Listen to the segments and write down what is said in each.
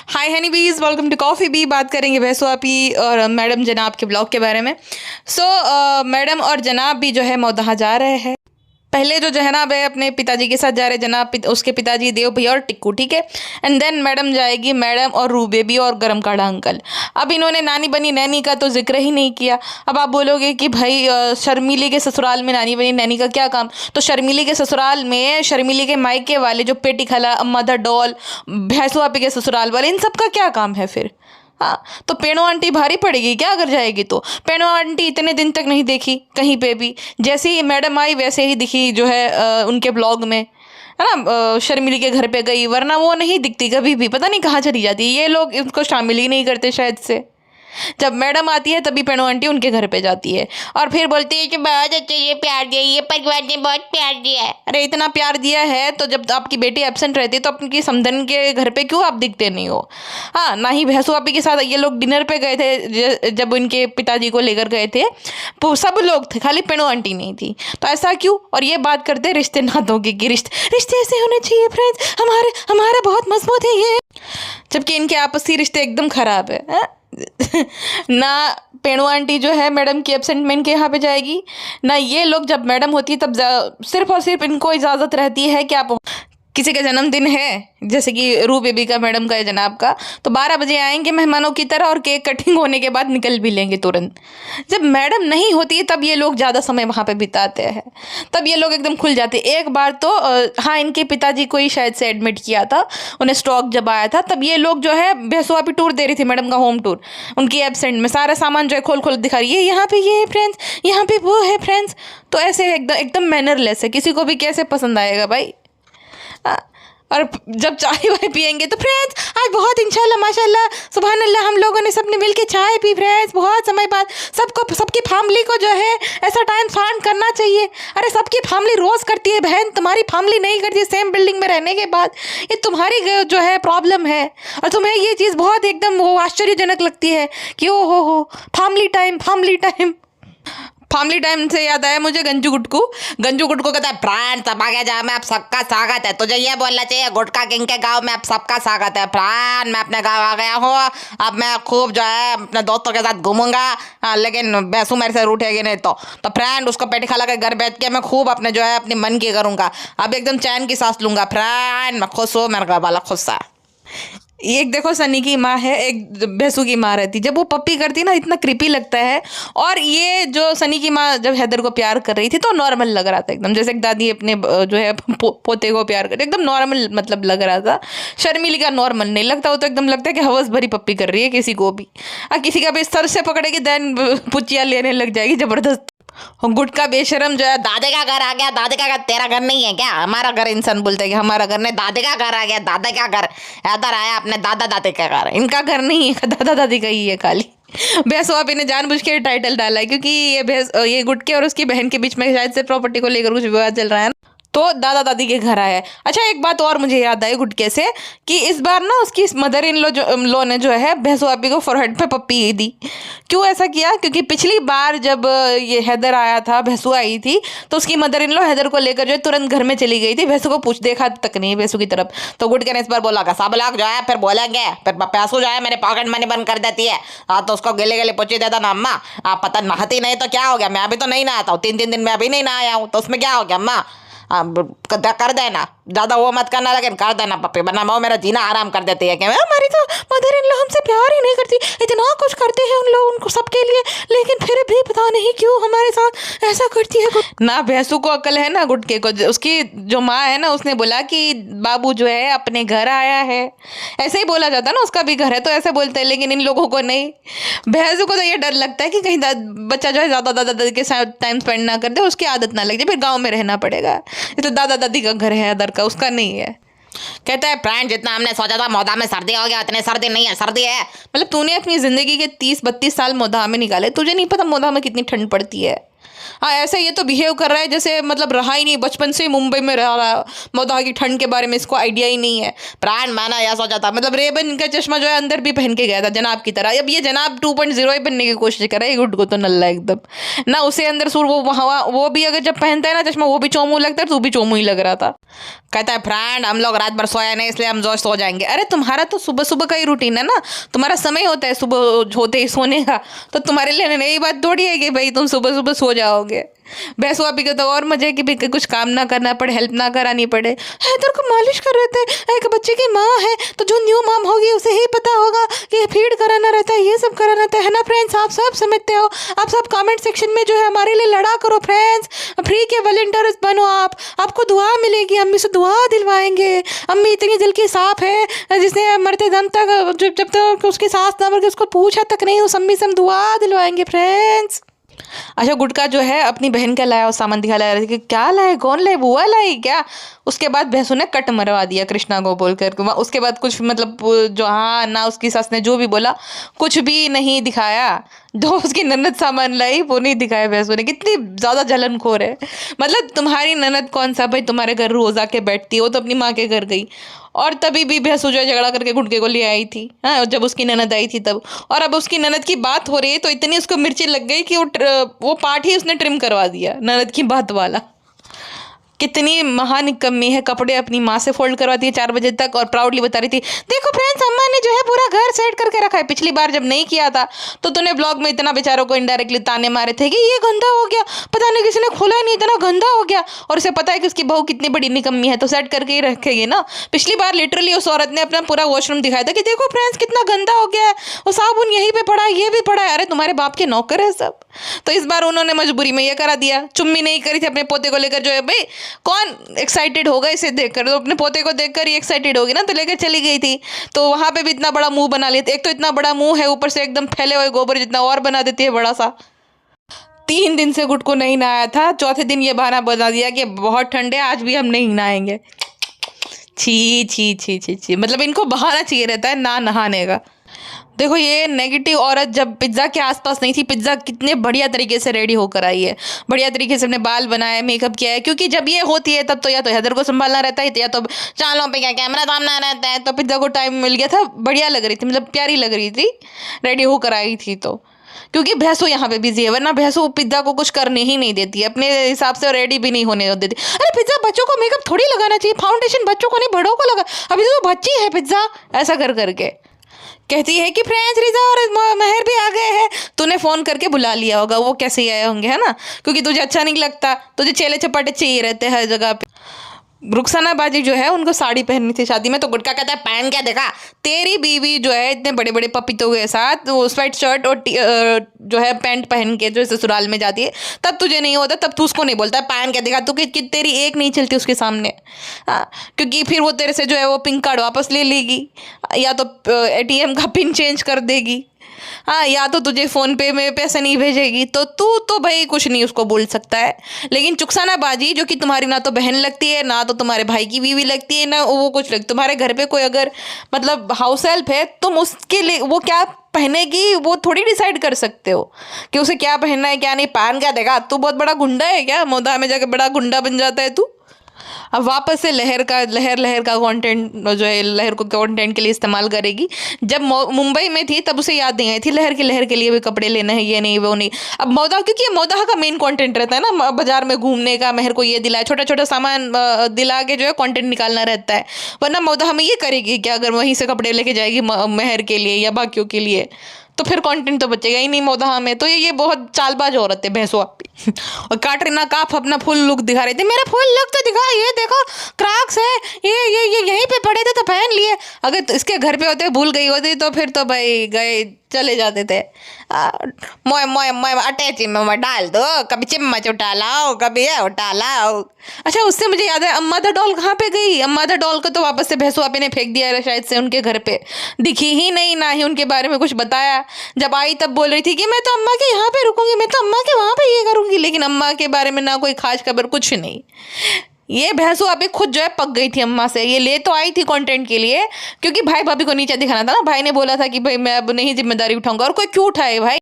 हाय हनी बीज, welcome to coffee B. बात करेंगे भैंसो आपी और मैडम जनाब के ब्लॉग के बारे में। मैडम और जनाब भी जो है मौदहा जा रहे हैं। पहले जो जनाब है अपने पिताजी के साथ जा रहे, उसके पिताजी देव भैया और टिक्कू, ठीक है। एंड देन मैडम जाएगी, मैडम और रू बेबी और गरम काढ़ा अंकल। अब इन्होंने नानी बनी नैनी का तो जिक्र ही नहीं किया। अब आप बोलोगे कि भाई शर्मीली के ससुराल में नानी बनी नैनी का क्या काम। तो शर्मीली के ससुराल में शर्मीली के मायके वाले जो पेटी खला, मदर डॉल, भैंसो आपी के ससुराल वाले, इन सब का क्या काम है फिर। हाँ, तो पेणो आंटी भारी पड़ेगी क्या अगर जाएगी तो। पेणो आंटी इतने दिन तक नहीं देखी कहीं पे भी, जैसे ही मैडम आई वैसे ही दिखी जो है उनके ब्लॉग में, है ना। शर्मिली के घर पे गई, वरना वो नहीं दिखती कभी भी, पता नहीं कहाँ चली जाती। ये लोग इसको शामिल ही नहीं करते शायद से। जब मैडम आती है तभी पेणो आंटी उनके घर पे जाती है और फिर बोलती है कि बहुत अच्छे, ये प्यार दिया, ये परिवार ने बहुत प्यार दिया है। अरे इतना प्यार दिया है तो जब आपकी बेटी एब्सेंट रहती है तो अपनी समधन के घर पे क्यों आप दिखते नहीं हो। हाँ, ना ही भैंसो आपी के साथ ये लोग डिनर पे गए थे जब उनके पिताजी को लेकर गए थे, तो सब लोग थे, खाली पेणो आंटी नहीं थी। तो ऐसा क्यों। और ये बात करते रिश्ते नातों की, रिश्ते ऐसे होने चाहिए फ्रेंड्स, हमारा बहुत मजबूत है ये, जबकि इनके आपसी रिश्ते एकदम खराब है। ना पेणो आंटी जो है मैडम की एब्सेंट में इनके यहाँ पे जाएगी, ना ये लोग जब मैडम होती है तब सिर्फ और सिर्फ इनको इजाज़त रहती है कि आप किसी का जन्मदिन है, जैसे कि रू बेबी का, मैडम का या जनाब का, तो 12 बजे आएंगे मेहमानों की तरह और केक कटिंग होने के बाद निकल भी लेंगे तुरंत। जब मैडम नहीं होती है तब ये लोग ज़्यादा समय वहाँ पे बिताते हैं, तब ये लोग एकदम खुल जाते हैं। एक बार तो हाँ, इनके पिताजी को ही शायद से एडमिट किया था, उन्हें स्ट्रोक जब आया था, तब ये लोग जो है भैंसो आपी टूर दे रही थी, मैडम का होम टूर, उनकी एब्सेंट में सारा सामान जो है खोल खोल दिखा रही है, यहाँ पे ये है फ्रेंड्स, यहाँ पे वो है फ्रेंड्स। तो ऐसे एकदम मैनरलेस है, किसी को भी कैसे पसंद आएगा भाई। और जब चाय वाय पियेंगे तो फ्रेंड्स आज बहुत इंशाल्लाह माशाल्लाह सुभान अल्लाह हम लोगों ने सबने मिलके चाय पी फ्रेंड्स, बहुत समय बाद। सबकी फैमिली को जो है ऐसा टाइम स्पेंड करना चाहिए। अरे सबकी फैमिली रोज़ करती है बहन, तुम्हारी फैमिली नहीं करती सेम बिल्डिंग में रहने के बाद। ये तुम्हारी जो है प्रॉब्लम है और तुम्हें ये चीज़ बहुत एकदम वो आश्चर्यजनक लगती है कि ओ हो फैमिली टाइम। फैमिली टाइम से याद आया मुझे गंजू गुटकू कहता है फ्रेंड सब आ गया, जहाँ में आप सबका स्वागत है। तुझे ये बोलना चाहिए गुटका किंग के गांव में आप सबका स्वागत है फ्रेंड। मैं अपने गांव आ गया हूँ, अब मैं खूब जो है अपने दोस्तों के साथ घूमूंगा, लेकिन भैंसू मेरे से रूठेगी नहीं तो फ्रेंड उसको पेटी खाला के घर बैठ के मैं खूब अपने जो है अपनी मन की करूँगा। अब एकदम चैन की सांस लूँगा फ्रेंड, मैं खुश हूँ, मेरा घर वाला खुश है। एक देखो सनी की माँ है, एक भैंसू की माँ रहती, जब वो पप्पी करती ना इतना क्रीपी लगता है। और ये जो सनी की माँ जब हैदर को प्यार कर रही थी तो नॉर्मल लग रहा था एकदम, जैसे एक दादी अपने जो है पोते को प्यार कर, एकदम नॉर्मल मतलब लग रहा था। शर्मिली का नॉर्मल नहीं लगता, वो तो एकदम लगता है कि हवस भरी पप्पी कर रही है किसी को भी। किसी का भी सर से पकड़ेगी देन पुचिया लेने लग जाएगी जबरदस्त। गुटका बेशरम जो है दादे का घर आ गया, दादे का घर, तेरा घर नहीं है क्या। हमारा घर इंसान बोलते हैं कि हमारा घर नहीं, दादे का घर आ गया, दादा का घर इधर आया अपने दादा दादी का घर, इनका घर नहीं है, दादा दादी का ही है खाली। भैंसो आपी ने जानबूझ के टाइटल डाला है क्योंकि ये गुटके और उसकी बहन के बीच में शायद से प्रॉपर्टी को लेकर कुछ विवाद चल रहा है, तो दादा दादी के घर आया है। अच्छा, एक बात और मुझे याद आई गुटके से कि इस बार ना उसकी मदर इन लो ने जो है भैंसो आपी को फोरहेड पे पप्पी दी। क्यों ऐसा किया, क्योंकि पिछली बार जब ये हैदर आया था, भैंसू आई थी, तो उसकी मदर इन लो हैदर को लेकर जो है तुरंत घर में चली गई थी, भैंसू को देखा तक नहीं भैंसू की तरफ। तो गुटके ने इस बार बोला सब लोग जो है फिर बोलेंगे, फिर भैंसू जो है मेरे पॉकेट मनी बंद कर देती है, तो उसको गले गले पूछी देता ना अम्मा, आप पता नहाती नहीं तो क्या हो गया, मैं अभी तो नहीं नहाता हूँ, 3 दिन में अभी नहीं नहाया हूँ, तो उसमें क्या हो गया अम्मा, कर देना, ज़्यादा वो मत करना लेकिन कर देना पप्पी, वरना वो मेरा जीना आराम कर देती है। कि हमारी तो मदर इन लॉ हमसे प्यार ही नहीं करती, इतना कुछ करते हैं उन लोग उनको सबके लिए, लेकिन फिर भी पता नहीं क्यों हमारे साथ ऐसा करती है। ना भैंसू को अकल है ना गुटके को। उसकी जो माँ है ना उसने बोला कि बाबू जो है अपने घर आया है, ऐसे ही बोला जाता है ना, उसका भी घर है तो ऐसे बोलते हैं, लेकिन इन लोगों को नहीं। भैंसू को तो ये डर लगता है कि कहीं बच्चा जो है ज़्यादा दादा दादी के साथ टाइम स्पेंड ना कर दे, उसकी आदत ना लग जाए, फिर गाँव में रहना पड़ेगा। ये तो दादा दादी का घर है अदर का, उसका नहीं है। कहता है फ्रेंड जितना हमने सोचा था मौदा में सर्दी हो गया, इतने सर्दी नहीं है, सर्दी है। मतलब तूने अपनी ज़िंदगी के 30-32 साल मौदा में निकाले, तुझे नहीं पता मौदा में कितनी ठंड पड़ती है। हाँ, ऐसे ये तो बिहेव कर रहा है जैसे मतलब रहा ही नहीं, बचपन से मुंबई में रह रहा, मौदा की ठंड के बारे में इसको आइडिया ही नहीं है। प्राण मैंने यह सोचा था, मतलब रेबन का चश्मा जो है अंदर भी पहन के गया था जनाब की तरह। अब ये जनाब 2.0 ही बनने की कोशिश कर रहा है, गुड को तो नल्ला एकदम ना, उसे अंदर सुर वो भी अगर जब पहनता है ना चश्मा वो भी चोमू लगता है, तो भी चोमू ही लग रहा था। कहता है फ्रेंड हम लोग रात भर सोया नहीं इसलिए हम जो सो जाएंगे। अरे तुम्हारा तो सुबह सुबह का ही रूटीन है ना, तुम्हारा समय होता है सुबह होते ही सोने का, तो तुम्हारे लिए नई बात थोड़ी है कि भाई तुम सुबह सुबह सो जाओगे। भैंसो अभी के तो और मजे कि भी कुछ काम ना करना पड़े, हेल्प ना करानी पड़े। है तेरे को मालिश कर रहे थे, एक बच्चे की माँ है तो जो न्यू माम होगी उसे ही पता होगा कि फीड कराना रहता है, ये सब कराना रहता है ना फ्रेंड्स, आप सब समझते हो। आप सब कमेंट सेक्शन में जो है हमारे लिए लड़ा करो फ्रेंड्स, फ्री के वॉलंटियर्स बनो, आपको दुआ मिलेगी, अम्मी से दुआ दिलवाएंगे। अम्मी इतनी दिल की साफ है जिसने मरते दम तक जब तक उसकी सांस ना मर के उसको पूछा तक नहीं, उस अम्मी से हम दुआ दिलवाएंगे फ्रेंड्स। अच्छा गुटका जो है अपनी बहन का लाया और सामान दिखा लाया कि क्या लाए, कौन लाए, बुआ लाई क्या। उसके बाद भैंसों ने कट मरवा दिया कृष्णा को बोलकर। उसके बाद कुछ मतलब जो हाँ ना उसकी सास ने जो भी बोला कुछ भी नहीं दिखाया, जो उसकी ननद सामान लाई वो नहीं दिखाया भैंसों ने। कितनी ज़्यादा जलनखोर है। मतलब तुम्हारी ननद कौन सा भाई तुम्हारे घर रोज आके बैठती है, वो तो अपनी माँ के घर गई और तभी भी भैंसू जो है झगड़ा करके गुटके को ले आई थी, हाँ जब उसकी ननद आई थी तब। और अब उसकी ननद की बात हो रही है तो इतनी उसको मिर्ची लग गई कि वो पार्ट ही उसने ट्रिम करवा दिया ननद की बात वाला। कितनी महानिकम्मी है, कपड़े अपनी माँ से फोल्ड करवाती है 4 बजे तक और प्राउडली बता रही थी देखो फ्रेंड्स अम्मा ने जो है पूरा घर सेट करके रखा है। पिछली बार जब नहीं किया था तो तूने ब्लॉग में इतना बेचारों को इनडायरेक्टली ताने मारे थे कि ये गंदा हो गया, पता नहीं किसी ने खोला ही नहीं, इतना गंदा हो गया। और उसे पता है कि उसकी बहू कितनी बड़ी निकम्मी है तो सेट करके ही रखेगी ना। पिछली बार लिटरली उस औरत ने अपना पूरा वॉशरूम दिखाया था कि देखो फ्रेंड्स कितना गंदा हो गया है, वो साबुन यहीं पे पड़ा है, ये भी पड़ा है। अरे तुम्हारे बाप के नौकर है सब। तो इस बार उन्होंने मजबूरी में ये करा दिया। चुम्मी नहीं करी थी अपने पोते को लेकर, जो है भाई कौन एक्साइटेड होगा इसे देखकर, तो अपने पोते को देखकर ही एक्साइटेड होगी ना, तो लेकर चली गई थी। तो वहां पे भी इतना बड़ा मुंह बना लेती, एक तो इतना बड़ा मुंह है ऊपर से एकदम फैले हुए गोबर जितना और बना देती है बड़ा सा। 3 दिन से गुट को नहीं नहाया था, चौथे दिन ये बहाना बना दिया कि बहुत ठंडे आज भी हम नहीं नहाएंगे। छी छी छी छी छी, मतलब इनको बहाना चाहिए रहता है ना नहाने का। देखो ये नेगेटिव औरत जब पिज्ज़ा के आसपास नहीं थी, पिज्ज़ा कितने बढ़िया तरीके से रेडी होकर आई है, बढ़िया तरीके से अपने बाल बनाए, मेकअप किया है। क्योंकि जब ये होती है तब तो या तो हैदर को संभालना रहता है या तो चालों पे क्या कैमरा सामना रहता है। तो पिज्ज़ा को टाइम मिल गया था, बढ़िया लग रही थी, मतलब प्यारी लग रही थी, रेडी होकर आई थी। तो क्योंकि भैंसो यहाँ पे बिजी है, वरना भैंसो पिज्ज़ा को कुछ करने ही नहीं देती, अपने हिसाब से रेडी भी नहीं होने देती। अरे पिज्ज़ा बच्चों को मेकअप थोड़ी लगाना चाहिए, फाउंडेशन बच्चों को नहीं बड़ों को लगा, अभी तो बच्ची है पिज्ज़ा, ऐसा कर करके कहती है कि फ्रेंड्स रिजा और महर भी आ गए हैं। तूने फ़ोन करके बुला लिया होगा, वो कैसे ही आए होंगे है ना, क्योंकि तुझे अच्छा नहीं लगता, तुझे चेले चपाटे चाहिए रहते हर जगह पे। रुखसाना बाजी जो है उनको साड़ी पहननी थी शादी में, तो गुटका कहता है पहन क्या देखा, तेरी बीवी जो है इतने बड़े बड़े पपीतों के साथ वो स्वेट शर्ट और जो है पैंट पहन के जो ससुराल में जाती है, तब तुझे नहीं होता, तब तू उसको नहीं बोलता पहन क्या देखा, तू कि तेरी एक नहीं चलती उसके सामने। हाँ क्योंकि फिर वो तेरे से जो है वो पिंक कार्ड वापस ले लेगी, या तो ATM का पिन चेंज कर देगी, हाँ या तो तुझे फ़ोन पे में पैसे नहीं भेजेगी। तो तू तो भाई कुछ नहीं उसको बोल सकता है। लेकिन चुकसाना बाजी जो कि तुम्हारी ना तो बहन लगती है, ना तो तुम्हारे भाई की बीवी लगती है, ना वो कुछ लगती, तुम्हारे घर पे कोई अगर मतलब हाउस हेल्प है, तुम उसके लिए वो क्या पहनेगी वो थोड़ी डिसाइड कर सकते हो कि उसे क्या पहनना है क्या नहीं। पहन क्या देगा, तू बहुत बड़ा गुंडा है क्या, मोदा में जाकर बड़ा गुंडा बन जाता है तू। अब वापस से लहर का कंटेंट जो है लहर को कंटेंट के लिए इस्तेमाल करेगी। जब मुंबई में थी तब उसे याद नहीं आई थी लहर के लिए भी कपड़े लेने हैं, ये नहीं वो नहीं। अब मौदा, क्योंकि ये मौदा का मेन कंटेंट रहता है ना, बाजार में घूमने का, महर को ये दिलाए, छोटा छोटा सामान दिला के जो है कंटेंट निकालना रहता है। वरना मौदा हमें ये करेगी क्या, अगर वहीं से कपड़े लेके जाएगी महर के लिए या बाकियों के लिए, तो फिर कंटेंट तो बचेगा ही नहीं मौदा में। तो ये बहुत चालबाज औरत है भैंसो आप। और कैटरीना काफ अपना फुल लुक दिखा रही थी, मेरा फुल लुक तो दिखा, ये देखो क्रॉक्स है, ये यहीं पे पड़े थे तो पहन लिए। अगर तो इसके घर पे होते भूल गई होती तो फिर तो भाई गए चले जाते थे। मोए मोए मोए अटैची में डाल दो, कभी चम्मच उठा लाओ, कभी ये उठा लाओ। अच्छा उससे मुझे याद है अम्मा द डॉल कहाँ पे गई, अम्मा द डॉल को तो वापस से भैंसो आपे ने फेंक दिया शायद से, उनके घर पे दिखी ही नहीं, ना ही उनके बारे में कुछ बताया। जब आई तब बोल रही थी कि मैं तो अम्मा के यहाँ पे रुकूंगी, मैं तो अम्मा के वहाँ पे ये करूँगी, लेकिन अम्मा के बारे में ना कोई खास खबर कुछ नहीं। ये भैंसो अभी खुद जो है पक गई थी अम्मा से। ये ले तो आई थी कंटेंट के लिए, क्योंकि भाई भाभी को नीचे दिखाना था ना, भाई ने बोला था कि भाई मैं अब नहीं जिम्मेदारी उठाऊंगा, और कोई क्यों उठाए भाई।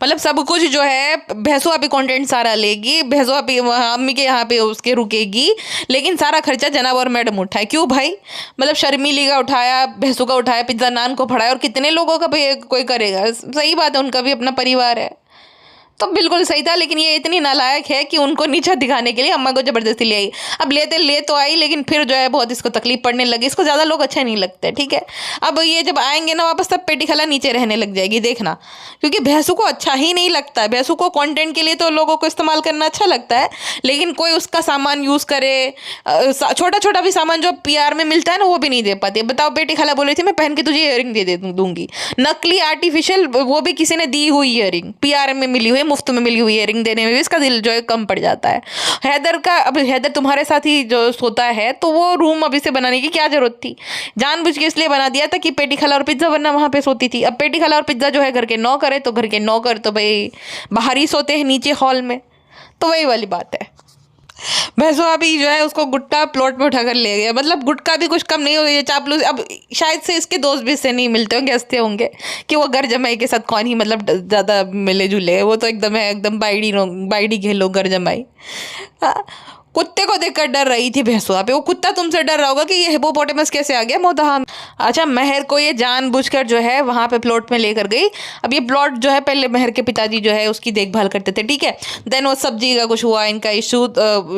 मतलब सब कुछ जो है भैंसो अभी कंटेंट सारा लेगी, भैंसो अभी अम्मी के यहाँ पे उसके रुकेगी, लेकिन सारा खर्चा जनाब और मैडम उठाए। क्यों भाई, मतलब शर्मीली का उठाया, भैंसो का उठाया, पिज्जा नान को फड़ाया, और कितने लोगों का भाई कोई करेगा। सही बात है, उनका भी अपना परिवार है। तो बिल्कुल सही था, लेकिन ये इतनी नालायक है कि उनको नीचा दिखाने के लिए अम्मा को जबरदस्ती ले आई। अब ले तो आई, लेकिन फिर जो है बहुत इसको तकलीफ पड़ने लगी। इसको ज़्यादा लोग अच्छे नहीं लगते, ठीक है। अब ये जब आएंगे ना वापस, तब पेटी खला नीचे रहने लग जाएगी, देखना। क्योंकि भैंसू को अच्छा ही नहीं लगता है। भैंसू को कंटेंट के लिए तो लोगों को इस्तेमाल करना अच्छा लगता है, लेकिन कोई उसका सामान यूज़ करे, छोटा छोटा भी सामान जो पीआर में मिलता है ना, वो भी नहीं दे पाती। बताओ, पेटी खला बोल रही थी मैं पहन के तुझे ईयरिंग दे दूंगी, नकली आर्टिफिशियल, वो भी किसी ने दी हुई ईयरिंग, पीआर में मिली हुई, मुफ्त में मिली हुई ईयरिंग देने में भी इसका दिल जो है कम पड़ जाता है। अब हैदर तुम्हारे साथ ही जो सोता है, तो वो रूम अभी से बनाने की क्या जरूरत थी? जानबूझ के इसलिए बना दिया था कि पेटी खला और पिज्जा वरना वहां पे सोती थी। अब पेटी खला और पिज्जा जो है घर के नौकर है, तो घर के नौकर तो भाई बाहर ही सोते हैं, नीचे हॉल में। तो वही वाली बात है। भैंसो अभी जो है उसको गुटका प्लॉट में उठाकर ले गया। मतलब गुटका भी कुछ कम नहीं हो गया, चापलूस। अब शायद से इसके दोस्त भी इससे नहीं मिलते होंगे, हंसते होंगे कि वो घर जमाई के साथ कौन ही मतलब ज़्यादा मिले जुले। वो तो एकदम है, एकदम बाइडी घेलो घर जमाई। कुत्ते को देखकर डर रही थी भैंसुआ पे। वो कुत्ता तुमसे डर रहा होगा कि ये हिपोपोटेमस कैसे आ गया मोदहा में। अच्छा, महर को ये जानबूझकर जो है वहाँ पे प्लॉट में लेकर गई। अब ये प्लॉट जो है, पहले महर के पिताजी जो है उसकी देखभाल करते थे, ठीक है। देन वो सब्जी का कुछ हुआ, इनका इशू।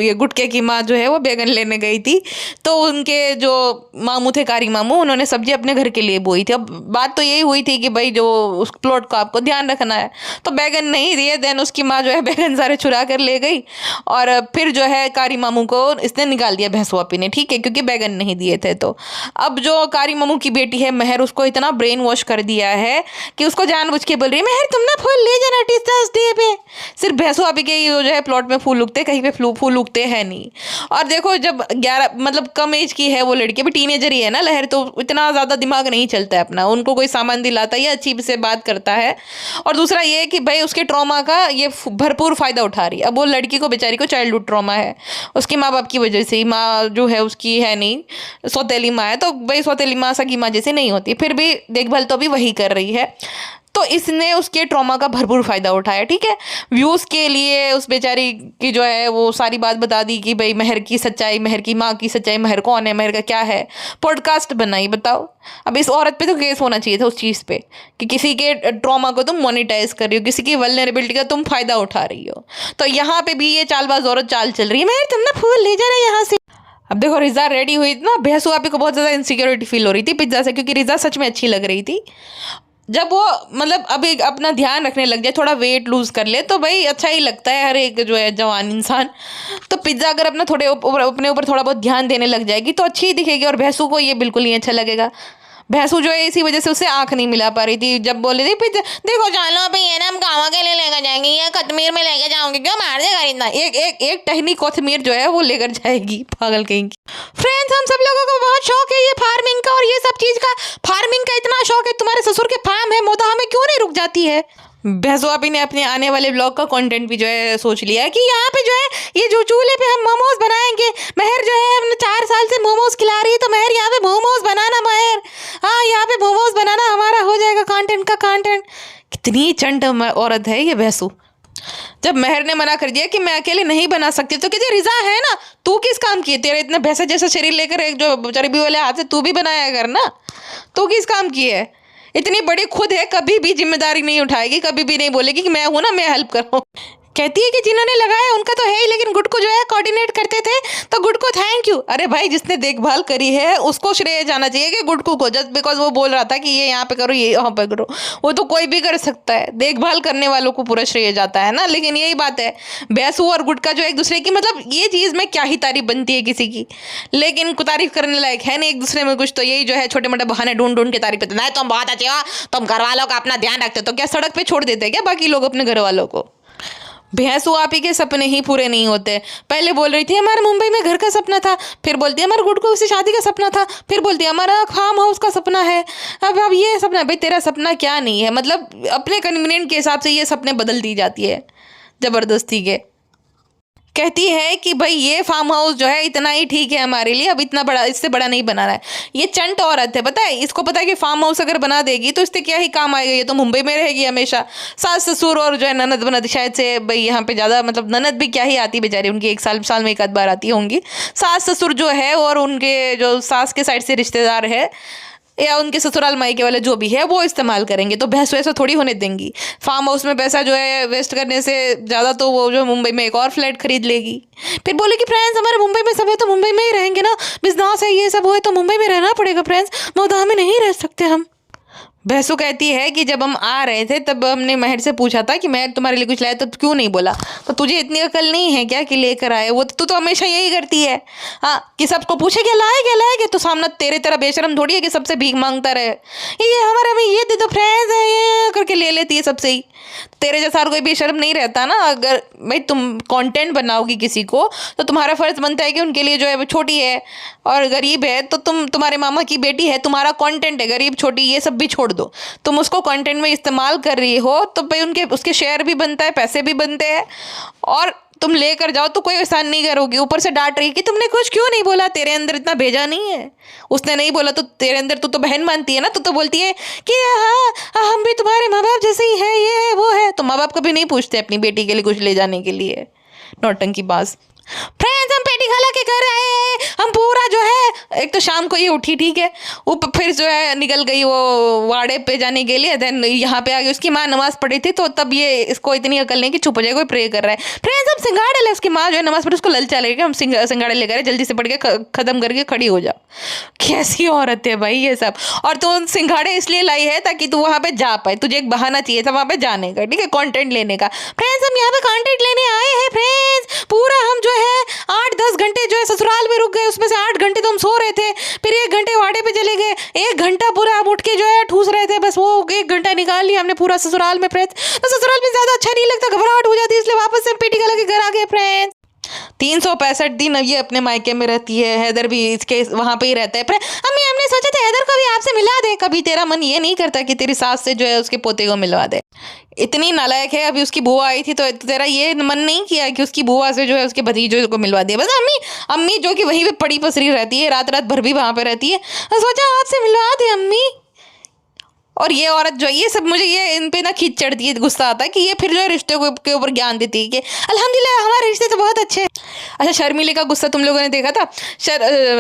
ये गुटके की माँ जो है वो बैगन लेने गई थी, तो उनके जो मामू थे, कारी मामू, उन्होंने सब्जी अपने घर के लिए बोई थी। अब बात तो यही हुई थी कि भाई जो उस प्लॉट को आपको ध्यान रखना है, तो बैगन नहीं दिए। देन उसकी माँ जो है बैगन सारे चुरा कर ले गई, और फिर जो है कारी मामू को इसने निकाल दिया भैंसुआपी ने, ठीक है, क्योंकि बैगन नहीं दिए थे। तो अब जो कारी मामू की बेटी है महर, उसको इतना ब्रेन वॉश कर दिया है कि उसको जानबूझ के बोल रही है, महर तुम ना फूल ले जाना टीचर्स डे पे। सिर्फ भैंसुआपी के जो है प्लॉट में फूल उगते, कहीं पे फूल उगते हैं नहीं। और देखो, जब 11 मतलब कम एज की है वो लड़की, अभी टीनेजर ही है ना लहर, तो इतना ज़्यादा दिमाग नहीं चलता है अपना। उनको कोई सामान दिलाता है, अच्छी से बात करता है। और दूसरा ये कि भाई उसके ट्रॉमा का ये भरपूर फ़ायदा उठा रही है। अब वो लड़की को, बेचारी को चाइल्डहुड ट्रॉमा है उसके माँ बाप की वजह से। माँ जो है उसकी है नहीं, सौतेली माँ है, तो भाई सौतेली माँ सगी माँ जैसे नहीं होती, फिर भी देखभाल तो अभी वही कर रही है। तो इसने उसके ट्रॉमा का भरपूर फायदा उठाया, ठीक है। व्यूज़ के लिए उस बेचारी की जो है वो सारी बात बता दी कि भाई महर की सच्चाई, महर की माँ की सच्चाई, महर कौन है, महर का क्या है। पॉडकास्ट बनाई, बताओ। अब इस औरत पे तो केस होना चाहिए था उस चीज़ पे कि किसी के ट्रॉमा को तुम मोनिटाइज कर रही हो, किसी की वल्नरेबिलिटी का तुम फायदा उठा रही हो। तो यहाँ पे भी ये चालबाज औरत चाल चल रही है, महर तुम ना फूल ले जाना यहाँ से। अब देखो, रिजा रेडी हुई ना, भैंसुआपी को बहुत ज़्यादा इनसिक्योरिटी फील हो रही थी पिज्ज़ा से, क्योंकि रिजा सच में अच्छी लग रही थी। जब वो मतलब अब एक अपना ध्यान रखने लग जाए, थोड़ा वेट लूज कर ले, तो भाई अच्छा ही लगता है हर एक जो है जवान इंसान। तो पिज्ज़ा अगर अपना थोड़े अपने ऊपर थोड़ा बहुत ध्यान देने लग जाएगी तो अच्छी ही दिखेगी, और भैंसू को ये बिल्कुल नहीं अच्छा लगेगा। भैंसू जो है इसी वजह से उससे आंख नहीं मिला पा रही थी। जब बोले थी पिज्जा देखो चलो अभी ये ना हम गाँव के लिए लेकर जाएंगे, ये कश्मीर में लेकर जाऊंगी, क्यों मार देगा इतना। एक टहनी कोथमीर जो है वो लेकर जाएगी, पागल कहेंगी। फ्रेंड्स, हम सब लोगों को बहुत शौक है ये फार्मिंग का और ये सब चीज़ का। फार्मिंग का इतना शौक है, तुम्हारे ससुर के फार्म है मोदहा में, क्यों नहीं रुक जाती है। भैंसुआपी ने अपने आने वाले ब्लॉग का कंटेंट भी जो है सोच लिया है कि यहाँ पे जो है ये जो चूल्हे पे हम मोमोज बनाएंगे। महर जो है हमने 4 साल से मोमोज खिला रही है, तो महर यहाँ पे मोमोज बनाना महर, हाँ यहाँ पे मोमोज बनाना, हमारा हो जाएगा कंटेंट का कंटेंट। कितनी चंट औरत है ये भैंसू। जब महर ने मना कर दिया कि मैं अकेले नहीं बना सकती, तो कहती रिजा है ना, तू किस काम की है, तेरे इतने भैंसे जैसा शरीर लेकर एक जो चर्बी वाले हाथ से तू भी बनाया कर ना, तू किस काम की है। इतनी बड़ी खुद है, कभी भी जिम्मेदारी नहीं उठाएगी, कभी भी नहीं बोलेगी कि मैं हूं ना, मैं हेल्प कर रहा हूँ। कहती है कि जिन्होंने लगाया उनका तो है ही, लेकिन गुड को जो है कोऑर्डिनेट करते थे, तो गुड को थैंक यू। अरे भाई, जिसने देखभाल करी है उसको श्रेय जाना चाहिए कि गुड को, जस्ट बिकॉज वो बोल रहा था कि ये यहाँ पे करो, ये यहाँ पे करो, वो तो कोई भी कर सकता है। देखभाल करने वालों को पूरा श्रेय जाता है ना। लेकिन यही बात है, भैंसू और गुड का जो एक दूसरे की, मतलब ये चीज़ में क्या ही तारीफ बनती है किसी की, लेकिन तारीफ करने लायक है नहीं एक दूसरे में कुछ। तो यही जो है छोटे मोटे बहाने ढूंढ के तारीफ करते, नहीं तुम बहुत अच्छे हो, तुम घर वालों का अपना ध्यान रखते हो, तो क्या सड़क पे छोड़ देते क्या बाकी लोग अपने घर वालों को। भैंसुआपी के सपने ही पूरे नहीं होते। पहले बोल रही थी हमारा मुंबई में घर का सपना था, फिर बोलती है हमारा गुड को उससे शादी का सपना था, फिर बोलती है हमारा फार्म हाउस का सपना है। अब ये सपना, भाई तेरा सपना क्या नहीं है, मतलब अपने कन्वीनियंट के हिसाब से ये सपने बदल दी जाती है ज़बरदस्ती के। कहती है कि भाई ये फार्म हाउस जो है इतना ही ठीक है हमारे लिए, अब इतना बड़ा, इससे बड़ा नहीं बनाना है। ये चंट औरत है, पता है इसको, पता है कि फार्म हाउस अगर बना देगी तो इससे क्या ही काम आएगा, ये तो मुंबई में रहेगी हमेशा। सास ससुर और जो है ननद बनद, शायद से भाई यहाँ पे ज़्यादा, मतलब ननद भी क्या ही आती बेचारी, उनकी एक साल में एक आध बार आती होंगी। सास ससुर जो है और उनके जो सास के साइड से रिश्तेदार है, या उनके ससुराल मायके वाले जो भी है वो इस्तेमाल करेंगे। तो भैंस वैसा थोड़ी होने देंगी। फार्म हाउस में पैसा जो है वेस्ट करने से ज़्यादा तो वो जो मुंबई में एक और फ्लैट खरीद लेगी। फिर बोलेगी फ्रेंड्स हमारे मुंबई में सब है तो मुंबई में ही रहेंगे ना, बिजनेस है ये सब हो है तो मुंबई में रहना पड़ेगा फ्रेंड्स, मौदा में नहीं रह सकते हम। भैंसू कहती है कि जब हम आ रहे थे तब हमने महर से पूछा था कि महर तुम्हारे लिए कुछ लाया तो क्यों नहीं बोला, तो तुझे इतनी अकल नहीं है क्या कि लेकर आए? वो तू तो हमेशा यही करती है, हाँ, कि सबको पूछे क्या लाए तो सामने तेरे तरह बेशरम थोड़ी है कि सबसे भीख मांगता रहे, ये हमारे में ये दे दो फ्रेंड्स ये करके ले लेती है सबसे ही। तेरे जैसा कोई बेशरम नहीं रहता ना। अगर भाई तुम कंटेंट बनाओगी किसी को तो तुम्हारा फर्ज बनता है कि उनके लिए जो है वो छोटी है और गरीब है तो तुम्हारे मामा की बेटी है, तुम्हारा कंटेंट है गरीब छोटी ये सब भी छोड़ दो, तुम उसको कंटेंट में इस्तेमाल कर रही हो तो भाई उसके शेयर भी बनता है, पैसे भी बनते हैं, और तुम लेकर जाओ तो कोई एहसान नहीं करोगी। ऊपर से डांट रही कि तुमने कुछ क्यों नहीं बोला, तेरे अंदर इतना भेजा नहीं है। उसने नहीं बोला तो तेरे अंदर, तू तो बहन मानती है ना, तू तो बोलती है कि हाँ हम भी तुम्हारे माँ बाप जैसे ही है, ये है वो है। तो माँ बाप कभी नहीं पूछते अपनी बेटी के लिए कुछ ले जाने के लिए। नौटंकी बाज। फ्रेंड्स हम पेटी खाला के घर आए हैं, हम पूरा जो है, एक तो शाम को ये उठी ठीक है, वो फिर जो है निकल गई वो वाड़े पे जाने के लिए, देन यहाँ पे आ गई, उसकी माँ नमाज पढ़ी थी तो तब ये इसको इतनी अकल नहीं कि चुप हो जाए कोई प्रे कर रहा है। फ्रेंड्स हम सिंगाड़े ले, उसकी माँ जो है नमाज पढ़ी उसको ललचा लेके हम सिंगाड़े लेकर आए, जल्दी से पढ़ के खत्म करके खड़ी हो जाओ। कैसी औरत है भाई ये सब। और तू सिंगाड़े इसलिए लाई है ताकि तू वहाँ पे जा पाए, तुझे एक बहाना चाहिए था वहाँ पे जाने का, ठीक है, कंटेंट लेने का। फ्रेंड्स हम यहाँ पे कंटेंट लेने आए हैं फ्रेंड्स, पूरा हम जो है 8-10 घंटे जो है ससुराल में रुक गए, उसमें से 8 घंटे तो हम सो रहे थे, फिर 1 घंटे वाड़े पे चले गए, 1 घंटा पूरा हम उठ के जो है ठूस रहे थे, बस वो 1 घंटा निकाल लिया हमने पूरा ससुराल में फ्रेंड्स। तो ससुराल में ज्यादा अच्छा नहीं लगता, घबराहट हो जाती है, इसलिए वापस से पेटी खाला के घर आ गए फ्रेंड्स। 365 दिन अब ये अपने मायके में रहती है, हैदर भी इसके वहाँ पे ही रहता है। अम्मी हमने सोचा था हैदर को भी आपसे मिला दे, कभी तेरा मन ये नहीं करता कि तेरी सास से जो है उसके पोते को मिलवा दे? इतनी नालायक है, अभी उसकी बुआ आई थी तो तेरा ये मन नहीं किया कि उसकी बुआ से जो है उसके भतीजों को मिलवा दिया? बस अम्मी जो कि वहीं पे पड़ी पसरी रहती है, रात रात भर भी वहाँ पे रहती है, सोचा आपसे मिलवा दे अम्मी। और ये औरत जो ये सब, मुझे ये इन पे ना खींच चढ़ती है, गुस्सा आता है कि ये फिर जो है रिश्ते के ऊपर ज्ञान देती है कि अल्हम्दुलिल्लाह हमारे रिश्ते तो बहुत अच्छे हैं। अच्छा शर्मिली का गुस्सा तुम लोगों ने देखा था,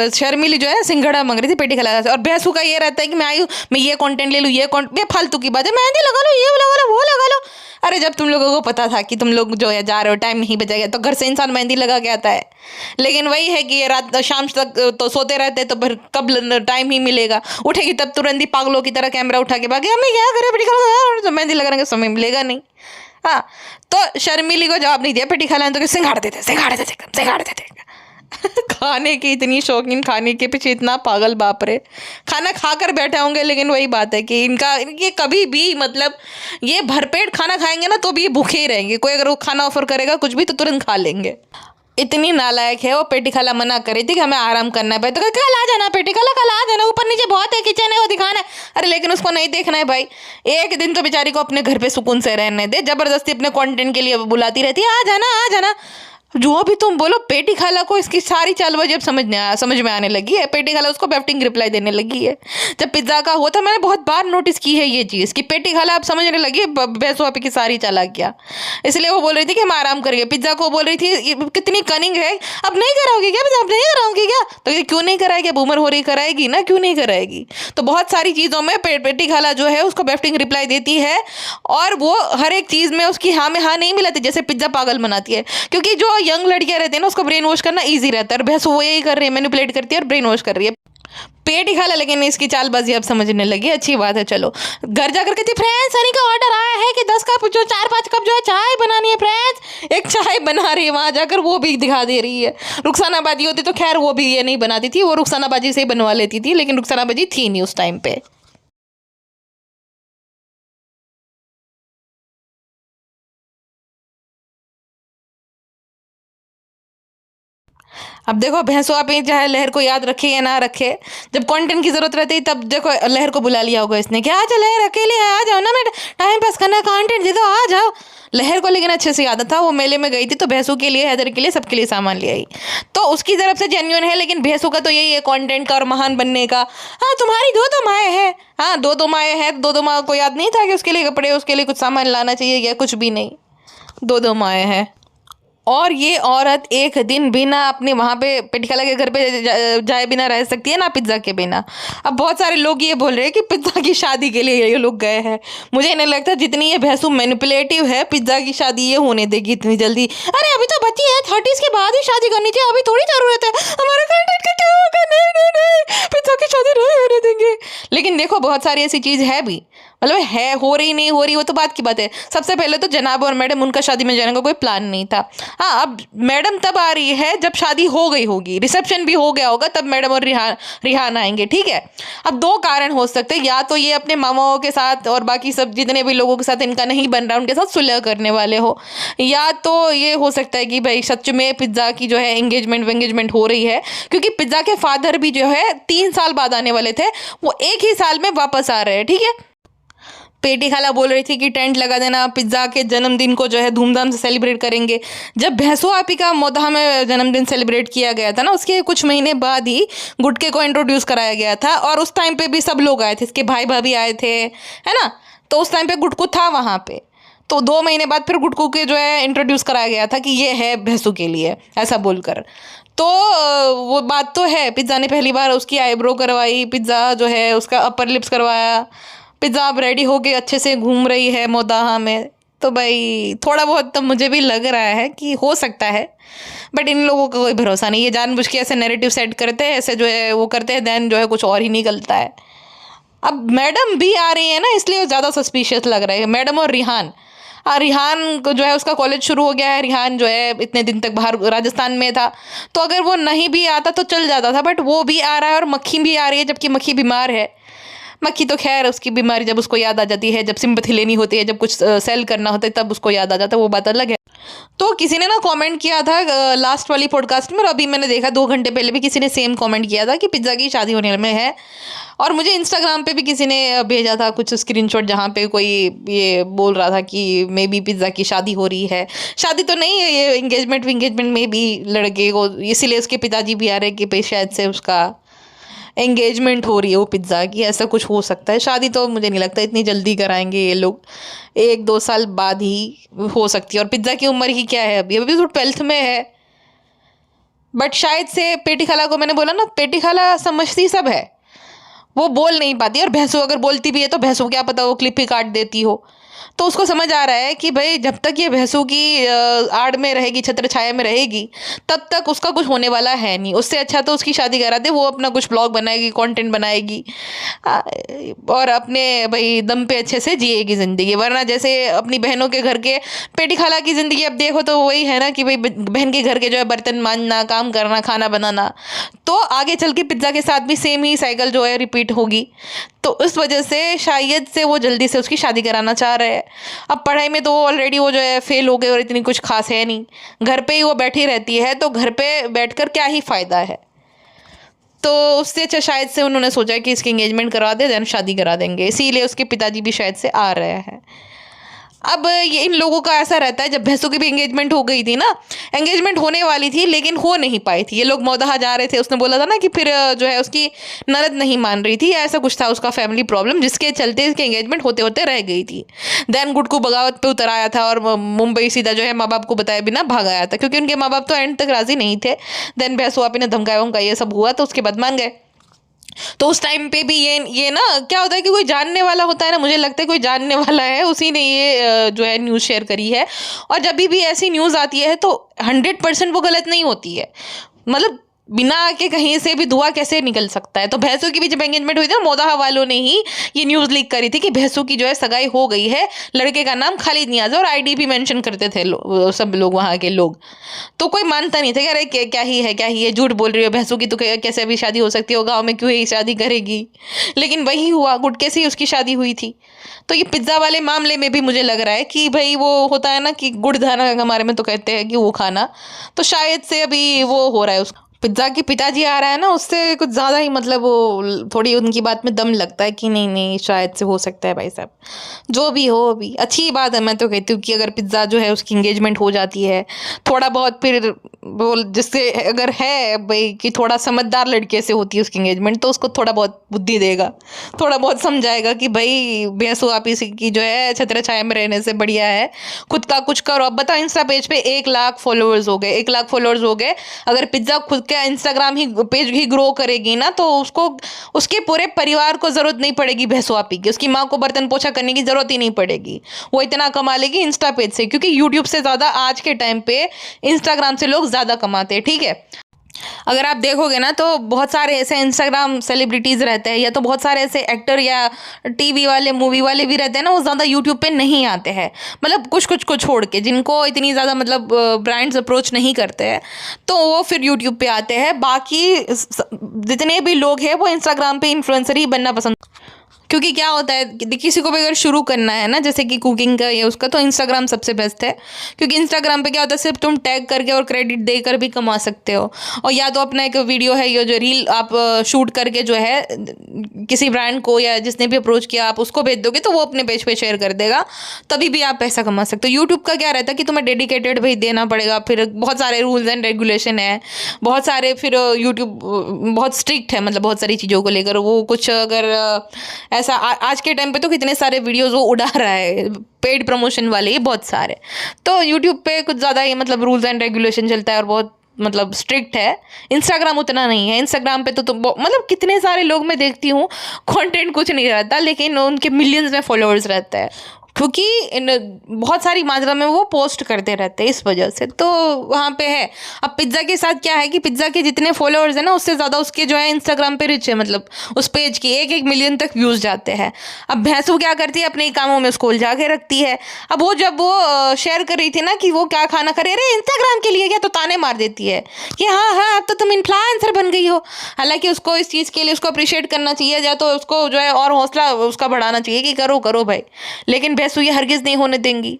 शर्मिली जो है सिंघड़ा मांग रही थी पेटी खिला से, और भैंसू का ये रहता है कि मैं आई हूँ, मैं ये कंटेंट ले लूँ, ये फालतू की बात है, मेहंदी लगा लो, ये लगा लो, वो लगा लो। अरे जब तुम लोगों को पता था कि तुम लोग जो है जा रहे हो, टाइम नहीं बचा गया, तो घर से इंसान मेहंदी लगा के आता है। लेकिन वही है कि ये रात शाम तक तो सोते रहते, तो फिर कब टाइम ही मिलेगा, उठेगी तब तुरंत ही पागलों की तरह कैमरा उठा के भागे, हमें क्या करे पेटी खाला, तो मेहंदी लगाने का समय मिलेगा नहीं। हाँ तो शर्मिली को जवाब नहीं दिया पेटी खाला ने, तो सिंगाड़ देते खाने की इतनी शौकीन, खाने के पीछे इतना पागल, बाप रे, खाना खाकर बैठे होंगे। लेकिन वही बात है कि ये कभी भी मतलब ये भरपेट खाना खाएंगे ना तो भी ये भूखे ही रहेंगे। कोई अगर वो खाना ऑफर करेगा कुछ भी तो तुरंत खा लेंगे। इतनी नालायक है वो। पेटी खाला मना करी थी कि हमें आराम करना है भाई, तो कल आ जाना पेटी खाला, कल आ जाना, ऊपर नीचे बहुत है, किचन है, वो दिखाना है। अरे लेकिन उसको नहीं देखना है भाई, एक दिन तो बेचारी को अपने घर पे सुकून से रहने दे, जबरदस्ती अपने कंटेंट के लिए बुलाती रहती है, आ जाना। जो भी तुम बोलो, पेटी खाला को इसकी सारी चालबाजी अब समझ में आने लगी है। पेटी खाला उसको बैफ्टिंग रिप्लाई देने लगी है। जब पिज्ज़ा का हुआ था मैंने बहुत बार नोटिस की है ये चीज़ कि पेटी खाला अब समझने लगी है भैंसू आपी की सारी चालाकियाँ। इसलिए वो बोल रही थी कि हम आराम करेंगे। पिज्ज़ा को बोल रही थी कितनी कनिंग है, अब नहीं कराओगी क्या, अब नहीं कराओगी क्या? तो ये क्यों नहीं कराएगी, बूमर हो रही कराएगी ना, क्यों नहीं कराएगी? तो बहुत सारी चीज़ों में पेटी खाला जो है उसको बैफ्टिंग रिप्लाई देती है, और वो हर एक चीज़ में उसकी हाँ में हाँ नहीं मिलाती। जैसे पिज्ज़ा पागल बनाती है, क्योंकि जो यंग लड़कियां रहती है ना उसको ब्रेन वॉश करना इजी रहता है, और भैंस वो यही कर रही है, मैनिपुलेट करती है और ब्रेन वॉश कर रही है। पेटी खाला लेकिन इसकी चालबाजी अब समझने लगी, अच्छी बात है। चलो घर जाकर कहती फ्रेंड्स सनी का ऑर्डर आया है कि 10 कप जो 4-5 कप जो है चाय बनानी है फ्रेंड्स, एक चाय बना रही है वहां जाकर, वो भी दिखा दे रही है। रुखसानाबाजी होती तो खैर वो भी ये नहीं बनाती थी, वो रुखसानाबाजी से ही बनवा लेती थी, लेकिन रुखसानाबाजी थी नहीं उस टाइम पे। अब देखो भैंसो आप चाहे लहर को याद रखे या ना रखे, जब कंटेंट की जरूरत रहती है तब देखो लहर को बुला लिया होगा इसने कि आ जा लहर, अकेले आ जाओ ना, मैं टाइम पास करना, कंटेंट दे दो, आ जाओ। लहर को लेकिन अच्छे से याद था, वो मेले में गई थी तो भैंसू के लिए, हैदर के लिए, सबके लिए सामान ले आई, तो उसकी तरफ से जेन्युइन है। लेकिन भैंसू का तो यही है कंटेंट का और महान बनने का। हाँ तुम्हारी 2 माएँ हैं, हाँ 2 माएँ हैं, 2 माँ को याद नहीं था कि उसके लिए कपड़े, उसके लिए कुछ सामान लाना चाहिए या कुछ भी नहीं, 2 माएँ हैं। और ये औरत एक दिन बिना अपने वहाँ पे पेटिकाला के घर पे जाए बिना रह सकती है ना पिज्ज़ा के बिना। अब बहुत सारे लोग ये बोल रहे हैं कि पिज्ज़ा की शादी के लिए ये लोग गए हैं। मुझे नहीं लगता जितनी ये भैंसू मैनिपुलेटिव है पिज्ज़ा की शादी ये होने देगी इतनी जल्दी। अरे अभी तो बच्ची है, 30s के बाद ही शादी करनी चाहिए, अभी थोड़ी ज़रूरत है, हमारे कंटेंट का क्या होगा, नहीं नहीं नहीं पिज्ज़ा की शादी नहीं होने देंगे। लेकिन देखो बहुत सारी ऐसी चीज़ है भी, मतलब है, हो रही नहीं हो रही वो तो बात की बात है। सबसे पहले तो जनाब और मैडम उनका शादी में जाने का कोई प्लान नहीं था। हाँ, अब मैडम तब आ रही है जब शादी हो गई होगी, रिसेप्शन भी हो गया होगा, तब मैडम और रिहान आएंगे, ठीक है। अब दो कारण हो सकते हैं, या तो ये अपने मामाओं के साथ और बाकी सब जितने भी लोगों के साथ इनका नहीं बन रहा उनके साथ सुलह करने वाले हो, या तो ये हो सकता है कि भाई सच में पिज्ज़ा की जो है एंगेजमेंट हो रही है, क्योंकि पिज्ज़ा के फादर भी जो है 3 साल बाद आने वाले थे, वो एक ही साल में वापस आ रहे हैं, ठीक है। पेटी खाला बोल रही थी कि टेंट लगा देना, पिज्ज़ा के जन्मदिन को जो है धूमधाम से सेलिब्रेट करेंगे। जब भैंसो आपी का मोदहा में जन्मदिन सेलिब्रेट किया गया था ना, उसके कुछ महीने बाद ही गुटके को इंट्रोड्यूस कराया गया था, और उस टाइम पे भी सब लोग आए थे, इसके भाई भाभी आए थे, है ना। तो उस टाइम पे गुटकू था वहाँ पे, तो 2 महीने बाद फिर गुटकू के जो है इंट्रोड्यूस कराया गया था कि ये है भैंसू के लिए, ऐसा बोलकर। तो वो बात तो है, पिज़्ज़ा ने पहली बार उसकी आईब्रो करवाई, पिज़्ज़ा जो है उसका अपर लिप्स करवाया, पिज़्ज़ा अब रेडी होके अच्छे से घूम रही है मोदाहा में। तो भाई थोड़ा बहुत तो मुझे भी लग रहा है कि हो सकता है, बट इन लोगों का कोई भरोसा नहीं है, जानबूझ के ऐसे नैरेटिव सेट करते हैं, ऐसे जो है वो करते हैं, देन जो है कुछ और ही निकलता है। अब मैडम भी आ रही है ना, इसलिए ज़्यादा सस्पिशियस लग रहा है मैडम और रिहान। रिहान को जो है उसका कॉलेज शुरू हो गया है, रिहान जो है इतने दिन तक बाहर राजस्थान में था, तो अगर वो नहीं भी आता तो चल जाता था, बट वो भी आ रहा है और मक्खी भी आ रही है, जबकि मक्खी बीमार है। मक्खी तो खैर उसकी बीमारी जब उसको याद आ जाती है, जब सिंपैथी लेनी होती है, जब कुछ सेल करना होता है तब उसको याद आ जाता है, वो बात अलग है। तो किसी ने ना कमेंट किया था लास्ट वाली पॉडकास्ट में, और अभी मैंने देखा 2 घंटे पहले भी किसी ने सेम कमेंट किया था कि पिज़्ज़ा की शादी होने में है। और मुझे इंस्टाग्राम पे भी किसी ने भेजा था कुछ स्क्रीनशॉट, जहाँ पे कोई ये बोल रहा था कि मे बी पिज़्ज़ा की शादी हो रही है। शादी तो नहीं है, ये इंगेजमेंट में भी लड़के को, इसीलिए उसके पिताजी भी आ रहे हैं कि शायद से उसका एंगेजमेंट हो रही है वो पिज़्ज़ा की, ऐसा कुछ हो सकता है। शादी तो मुझे नहीं लगता इतनी जल्दी कराएंगे ये लोग, 1-2 साल बाद ही हो सकती है। और पिज़्ज़ा की उम्र ही क्या है, अभी अभी तो 12th में है। बट शायद से पेटी खाला को, मैंने बोला ना पेटी खाला समझती सब है, वो बोल नहीं पाती, और भैंसू अगर बोलती भी है तो भैंसू क्या पता वो क्लिप ही काट देती हो। तो उसको समझ आ रहा है कि भाई जब तक ये भैंसू की आड़ में रहेगी, छत्र छाया में रहेगी, तब तक उसका कुछ होने वाला है नहीं। उससे अच्छा तो उसकी शादी करा दे, वो अपना कुछ ब्लॉग बनाएगी, कंटेंट बनाएगी, और अपने भाई दम पे अच्छे से जिएगी ज़िंदगी। वरना जैसे अपनी बहनों के घर के पेटी खाला की ज़िंदगी अब देखो तो वही है ना कि भाई बहन के घर के जो है बर्तन मांजना, काम करना, खाना बनाना। तो आगे चल के पिज़्ज़ा के साथ भी सेम ही साइकिल जो है रिपीट होगी। तो इस वजह से शायद से वो जल्दी से उसकी शादी कराना चाह रहे हैं। अब पढ़ाई में तो ऑलरेडी वो जो है फेल हो गए और इतनी कुछ खास है नहीं, घर पे ही वो बैठी रहती है, तो घर पे बैठकर क्या ही फ़ायदा है। तो उससे अच्छा शायद से उन्होंने सोचा कि इसकी एंगेजमेंट करवा दे, देन शादी करा देंगे, इसीलिए उसके पिताजी भी शायद से आ रहे हैं। अब ये इन लोगों का ऐसा रहता है, जब भैंसों की भी एंगेजमेंट हो गई थी ना, एंगेजमेंट होने वाली थी लेकिन हो नहीं पाई थी, ये लोग मोदाहा जा रहे थे, उसने बोला था ना कि फिर जो है उसकी ननद नहीं मान रही थी, ऐसा कुछ था उसका फैमिली प्रॉब्लम, जिसके चलते इसकी एंगेजमेंट होते होते रह गई थी। देन गुटकू बगावत पे उतर आया था और मुंबई सीधा जो है माँ बाप को बताए बिना भाग आया था, क्योंकि उनके माँ बाप तो एंड तक राजी नहीं थे। देन भैंसो आपी ने धमकाया वमकाया ये सब हुआ, तो उसके बाद मान गए। तो उस टाइम पे भी ये ना क्या होता है कि कोई जानने वाला होता है ना, मुझे लगता है कोई जानने वाला है, उसी ने ये जो है न्यूज़ शेयर करी है। और जब भी ऐसी न्यूज़ आती है तो 100% वो गलत नहीं होती है, मतलब बिना आके कहीं से भी धुआं कैसे निकल सकता है। तो भैंसों की भी जब एंगेजमेंट हुई थी ना, मोदाहा वालों ने ही ये न्यूज़ लीक करी थी कि भैंसों की जो है सगाई हो गई है, लड़के का नाम खालिद नियाज़ है, और आईडी भी मेंशन करते थे सब लोग, वहाँ के लोग। तो कोई मानता नहीं था कि अरे क्या ही है, झूठ बोल रही हो, भैंसों की तो कैसे अभी शादी हो सकती है, गाँव में क्यों ही शादी करेगी। लेकिन वही हुआ, गुटके से ही उसकी शादी हुई थी। तो ये पिज़्ज़ा वाले मामले में भी मुझे लग रहा है कि भाई वो होता है ना कि गुड़ खाना हमारे में तो कहते हैं कि वो खाना, तो शायद से अभी वो हो रहा है उसका। पिज्ज़ा के पिताजी आ रहा है ना, उससे कुछ ज़्यादा ही मतलब वो थोड़ी उनकी बात में दम लगता है कि नहीं नहीं शायद से हो सकता है भाई साहब। जो भी हो अभी अच्छी बात है, मैं तो कहती हूँ कि अगर पिज़्ज़ा जो है उसकी इंगेजमेंट हो जाती है थोड़ा बहुत, फिर वो जिससे अगर है भाई कि थोड़ा समझदार लड़के से होती है उसकी इंगेजमेंट, तो उसको थोड़ा बहुत बुद्धि देगा, थोड़ा बहुत समझाएगा कि भाई भैंसो आप इसी की जो है छत्र छाया में रहने से बढ़िया है खुद का कुछ करो। अब बताओ इंस्टा पेज पे 1 लाख फॉलोअर्स हो गए, 1 लाख फॉलोअर्स हो गए। अगर पिज्ज़ा खुद का इंस्टाग्राम ही पेज ही ग्रो करेगी ना, तो उसको उसके पूरे परिवार को जरूरत नहीं पड़ेगी भैंसो आपी की, उसकी माँ को बर्तन पोछा करने की जरूरत ही नहीं पड़ेगी। वो इतना कमा लेगी इंस्टा पेज से, क्योंकि यूट्यूब से ज़्यादा आज के टाइम पे इंस्टाग्राम से लोग ज़्यादा कमाते हैं। ठीक है, अगर आप देखोगे ना तो बहुत सारे ऐसे इंस्टाग्राम सेलिब्रिटीज़ रहते हैं, या तो बहुत सारे ऐसे एक्टर या टीवी वाले मूवी वाले भी रहते हैं ना, वो ज़्यादा यूट्यूब पे नहीं आते हैं। मतलब कुछ कुछ को छोड़ के, जिनको इतनी ज़्यादा मतलब ब्रांड्स अप्रोच नहीं करते हैं, तो वो फिर यूट्यूब पे आते हैं। बाकी जितने भी लोग हैं वो इंस्टाग्राम पे इन्फ्लुएंसर ही बनना पसंद, क्योंकि क्या होता है कि किसी को भी अगर शुरू करना है ना, जैसे कि कुकिंग का या उसका, तो इंस्टाग्राम सबसे बेस्ट है। क्योंकि इंस्टाग्राम पे क्या होता है, सिर्फ तुम टैग करके और क्रेडिट देकर भी कमा सकते हो। और या तो अपना एक वीडियो है, ये जो रील आप शूट करके जो है किसी ब्रांड को या जिसने भी अप्रोच किया आप उसको भेज दोगे, तो वो अपने पेज पे शेयर कर देगा, तभी भी आप पैसा कमा सकते हो। यूट्यूब का क्या रहता है कि तुम्हें डेडिकेटेड भाई देना पड़ेगा, फिर बहुत सारे रूल्स एंड रेगुलेशन है, बहुत सारे, फिर यूट्यूब बहुत स्ट्रिक्ट है, मतलब बहुत सारी चीज़ों को लेकर। वो कुछ अगर ऐसा आज के टाइम पे तो कितने सारे वीडियोस वो उड़ा रहा है पेड प्रमोशन वाले ही बहुत सारे। तो यूट्यूब पे कुछ ज़्यादा ही मतलब रूल्स एंड रेगुलेशन चलता है और बहुत मतलब स्ट्रिक्ट है। इंस्टाग्राम उतना नहीं है। इंस्टाग्राम पे तो मतलब कितने सारे लोग मैं देखती हूँ, कंटेंट कुछ नहीं रहता लेकिन उनके मिलियंस में फॉलोअर्स रहता है, क्योंकि इन बहुत सारी मात्रा में वो पोस्ट करते रहते हैं, इस वजह से तो वहाँ पे है। अब पिज्ज़ा के साथ क्या है कि पिज्ज़ा के जितने फॉलोअर्स हैं ना, उससे ज़्यादा उसके जो है इंस्टाग्राम पे रिच है, मतलब उस पेज की 1-1 मिलियन तक व्यूज़ जाते हैं। अब भैंसू क्या करती है, अपने ही कामों में उसको उलझा के रखती है। अब वो जब वो शेयर कर रही थी ना कि वो क्या खाना खा रही है, अरे इंस्टाग्राम के लिए क्या, तो ताने मार देती है कि हाँ हाँ अब तो तुम इन्फ्लुएंसर बन गई हो। हालांकि उसको इस चीज़ के लिए उसको अप्रिशिएट करना चाहिए, या तो उसको जो है और हौसला उसका बढ़ाना चाहिए कि करो करो भाई, लेकिन भैंसू ये हरगिज़ नहीं होने देंगी।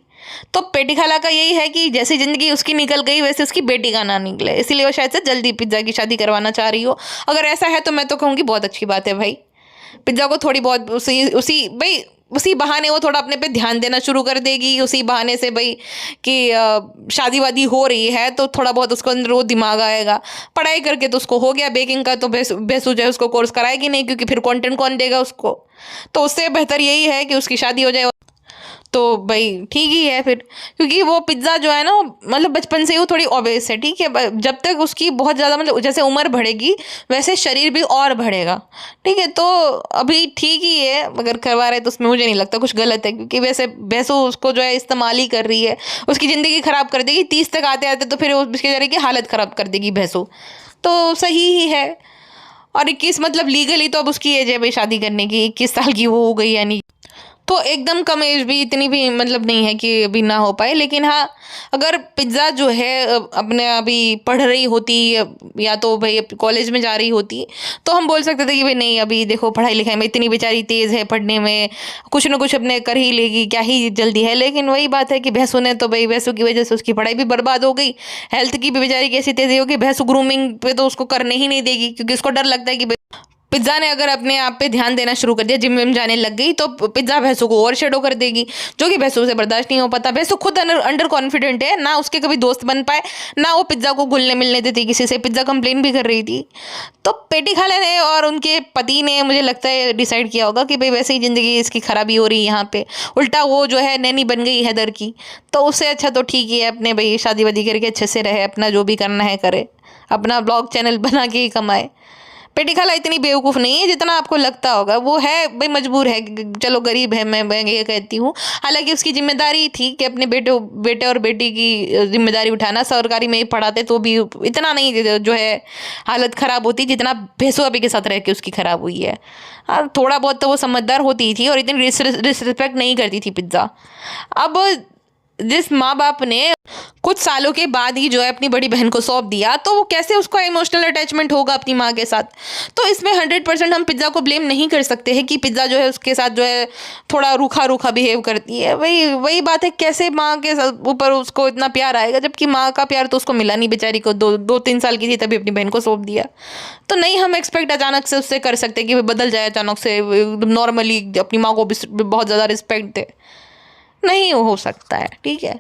तो पेटी खाला का यही है कि जैसी ज़िंदगी उसकी निकल गई वैसे उसकी बेटी का ना निकले, इसीलिए वो शायद से जल्दी पिज्ज़ा की शादी करवाना चाह रही हो। अगर ऐसा है तो मैं तो कहूँगी बहुत अच्छी बात है भाई। पिज्ज़ा को थोड़ी बहुत उसी उसी भाई उसी बहाने वो थोड़ा अपने पे ध्यान देना शुरू कर देगी, उसी बहाने से भाई कि शादी वादी हो रही है तो थोड़ा बहुत उसको अंदर वो दिमाग आएगा। पढ़ाई करके तो उसको हो गया बेकिंग का, तो भैंसू जो है उसको कोर्स कराएगी नहीं, क्योंकि फिर कंटेंट कौन देगा उसको। तो उससे बेहतर यही है कि उसकी शादी हो जाए, तो भाई ठीक ही है फिर। क्योंकि वो पिज़्ज़ा जो है ना, मतलब बचपन से ही वो थोड़ी ओबेस है, ठीक है। जब तक उसकी बहुत ज़्यादा मतलब जैसे उम्र बढ़ेगी वैसे शरीर भी और बढ़ेगा, ठीक है। तो अभी ठीक ही है, अगर करवा रहे तो उसमें मुझे नहीं लगता कुछ गलत है, क्योंकि वैसे भैंसू उसको जो है इस्तेमाल ही कर रही है, उसकी ज़िंदगी ख़राब कर देगी 30 तक आते आते, तो फिर उसके बेचारे की हालत ख़राब कर देगी भैंसू। तो सही ही है। और 21 मतलब लीगली तो अब उसकी एज है भाई शादी करने की, 21 साल की वो हो गई, यानी तो एकदम कम एज भी इतनी भी मतलब नहीं है कि अभी ना हो पाए। लेकिन हाँ, अगर पिज़्ज़ा जो है अपने अभी पढ़ रही होती या तो भाई कॉलेज में जा रही होती, तो हम बोल सकते थे कि भाई नहीं अभी देखो पढ़ाई लिखाई में इतनी बेचारी तेज़ है, पढ़ने में कुछ ना कुछ अपने कर ही लेगी, क्या ही जल्दी है। लेकिन वही बात है कि भैंसू ने तो भाई भैंसू की वजह से उसकी पढ़ाई भी बर्बाद हो गई, हेल्थ की भी बेचारी की ऐसी तेज़ी होगी, भैंसू ग्रूमिंग पे तो उसको करने ही नहीं देगी, क्योंकि उसको डर लगता है कि पिज्ज़ा ने अगर अपने आप पे ध्यान देना शुरू कर दिया, जिम विम जाने लग गई, तो पिज्ज़ा भैंसू को ओवर शेडो कर देगी, जो कि भैंसू से बर्दाश्त नहीं हो पाता। भैंसू खुद अंडर कॉन्फिडेंट है, ना उसके कभी दोस्त बन पाए, ना वो पिज्ज़ा को घुलने मिलने देती किसी से। पिज्ज़ा कंप्लेन भी कर रही थी। तो पेटी खाला ने और उनके पति ने मुझे लगता है डिसाइड किया होगा कि भाई वैसे ही ज़िंदगी इसकी खराबी हो रही है यहाँ पे, उल्टा वो जो है नैनी बन गई हैदर की। तो उससे अच्छा तो ठीक ही है अपने भाई शादी वादी करके अच्छे से रहे, अपना जो भी करना है करे, अपना ब्लॉग चैनल बना के ही कमाए। पेटी खाला इतनी बेवकूफ़ नहीं है जितना आपको लगता होगा। वो है भाई मजबूर है, चलो गरीब है, मैं ये कहती हूँ। हालांकि उसकी जिम्मेदारी थी कि अपने बेटे और बेटी की जिम्मेदारी उठाना। सरकारी में ही पढ़ाते तो भी इतना नहीं जो है हालत ख़राब होती जितना भैंसू अभी के साथ रह के उसकी ख़राब हुई है। हाँ, थोड़ा बहुत तो वो समझदार होती थी और इतनी डिसरिस्पेक्ट नहीं करती थी पिज्ज़ा। अब जिस माँ बाप ने कुछ सालों के बाद ही जो है अपनी बड़ी बहन को सौंप दिया, तो वो कैसे उसको इमोशनल अटैचमेंट होगा अपनी माँ के साथ। तो इसमें 100% हम पिज़्ज़ा को ब्लेम नहीं कर सकते हैं कि पिज़्ज़ा जो है उसके साथ जो है थोड़ा रूखा रूखा बिहेव करती है। वही वही बात है, कैसे माँ के ऊपर उसको इतना प्यार आएगा, जबकि माँ का प्यार तो उसको मिला नहीं बेचारी को। 2-3 साल की थी तभी अपनी बहन को सौंप दिया। तो नहीं हम एक्सपेक्ट अचानक से उससे कर सकते कि वो बदल जाए अचानक से, नॉर्मली अपनी माँ को बहुत ज़्यादा रिस्पेक्ट दे। नहीं हो सकता है, ठीक है।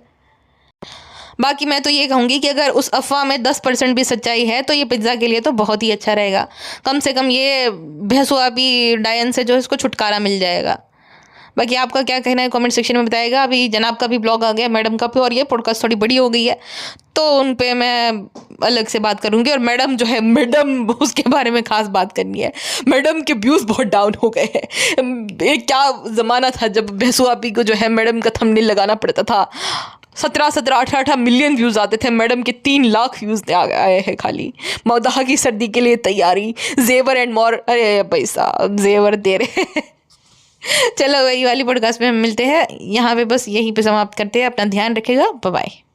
बाकी मैं तो ये कहूँगी कि अगर उस अफ़वाह में 10% भी सच्चाई है तो ये पिज़्ज़ा के लिए तो बहुत ही अच्छा रहेगा। कम से कम ये भैंसुआबी डायन से जो है इसको छुटकारा मिल जाएगा। बाकी आपका क्या कहना है कमेंट सेक्शन में बताइएगा। अभी जनाब का भी ब्लॉग आ गया, मैडम का भी, और ये पॉडकास्ट थोड़ी बड़ी हो गई है तो उन पे मैं अलग से बात करूँगी। और मैडम जो है, मैडम उसके बारे में खास बात करनी है। मैडम के व्यूज़ बहुत डाउन हो गए हैं। एक क्या ज़माना था जब भैंसुआबी को जो है मैडम का थंबनेल लगाना पड़ता था। 17 18 मिलियन व्यूज़ आते थे, मैडम के 3 लाख व्यूज़ आए हैं खाली। मौदाह की सर्दी के लिए तैयारी, जेवर एंड मोर, अरे पैसा जेवर दे रहे हैं। चलो वही वाली पॉडकास्ट में हम मिलते हैं। यहाँ पे बस यहीं पे समाप्त करते हैं। अपना ध्यान रखिएगा, बाय बाय।